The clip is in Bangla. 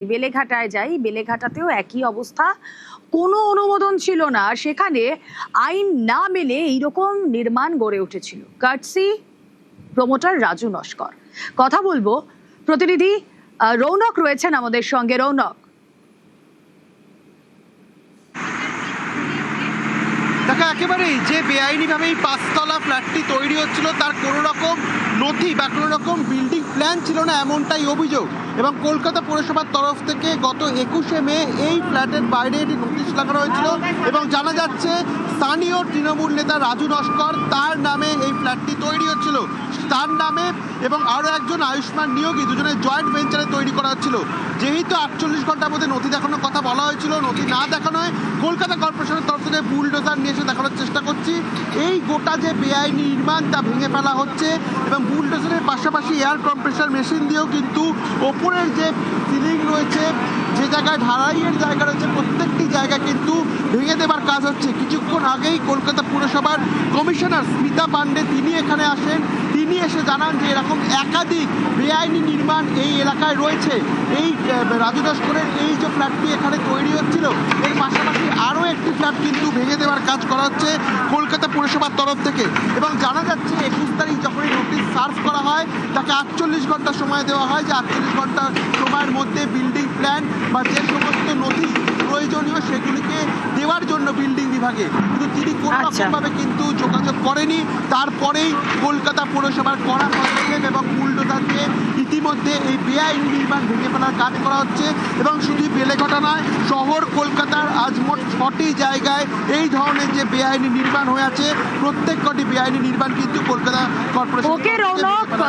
বেলেঘাটায় যাই, বেলেঘাটাতেও একই অবস্থা। কোনো অনুমোদন ছিল না, সেখানে আইন না মেনে এইরকম নির্মাণ গড়ে উঠেছিল। কার্টসি প্রমোটার রাজু নস্কর। কথা বলবো, প্রতিনিধি রৌনক রয়েছেন আমাদের সঙ্গে। রৌনক, দেখা একেবারেই যে বেআইনিভাবে এই 5তলা ফ্ল্যাটটি তৈরি হচ্ছিল তার কোনো রকম নথি বা কোনো রকম বিল্ডিং প্ল্যান ছিল না, এমনটাই অভিযোগ। এবং কলকাতা পৌরসভার তরফ থেকে গত 21শে মে এই ফ্ল্যাটের বাইরে একটি নোটিশ লাগানো হয়েছিল এবং জানা যাচ্ছে স্থানীয় তৃণমূল নেতা রাজু নস্কর, তার নামে এই ফ্ল্যাটটি তৈরি হচ্ছিল, তার নামে এবং আরও একজন আয়ুষ্মান নিয়োগী, দুজনের জয়েন্ট ভেঞ্চারে তৈরি করা হচ্ছিল। যেহেতু 48 ঘন্টার মধ্যে নথি দেখানোর কথা বলা হয়েছিল, নথি না দেখানোয় কলকাতা কর্পোরেশনের তরফ থেকে বুলডোজার নিয়ে এসে দেখানোর চেষ্টা করছি এই গোটা যে বেআইনি নির্মাণ তা ভেঙে ফেলা হচ্ছে। এবং বুলডোজারের পাশাপাশি এয়ার কম্প্রেসার মেশিন দিয়েও কিন্তু ওপরের যে সিলিং রয়েছে, যে জায়গায় ঢালাইয়ের জায়গা রয়েছে, প্রত্যেকটি জায়গা কিন্তু ভেঙে দেবার কাজ হচ্ছে। কিছুক্ষণ আগেই কলকাতা পুরসভার কমিশনার স্মিতা পান্ডে তিনি এখানে আসেন, তিনি এসে জানান যে এরকম একাধিক বেআইনি নির্মাণ এই এলাকায় রয়েছে। এই রাজু নস্করের এই যে ফ্ল্যাটটি এখানে তৈরি হচ্ছিল, এর পাশাপাশি আরও একটি ফ্ল্যাট কিন্তু ভেঙে দেওয়ার কাজ করা হচ্ছে কলকাতা পুরসভার তরফ থেকে। এবং জানা যাচ্ছে 21 তারিখ যখন এই নোটিশ সার্ভ করা হয়, তাকে 48 ঘন্টা সময় দেওয়া হয়, যে 48 ঘন্টা সময়ের মধ্যে বিল্ডিং প্ল্যান বা যে সমস্ত নথি প্রয়োজনীয় সেগুলিকে দেওয়ার জন্য বিল্ডিং বিভাগে। কিন্তু তিনি কোনো রকমভাবে কিন্তু যোগাযোগ করেনি। তারপরেই কলকাতা পৌরসভার কড়া পদক্ষেপ এবং বুলডোজার দিয়ে ইতিমধ্যে এই বেআইনি নির্মাণ ভেঙে ফেলার কাজ করা হচ্ছে। এবং শুধু বেলেঘাটা নয়, শহর কলকাতার আজ মোট 6টি জায়গায় এই ধরনের যে বেআইনি নির্মাণ হয়ে আছে, প্রত্যেক কটি বেআইনি নির্মাণ কিন্তু কলকাতা কর্পোরেশন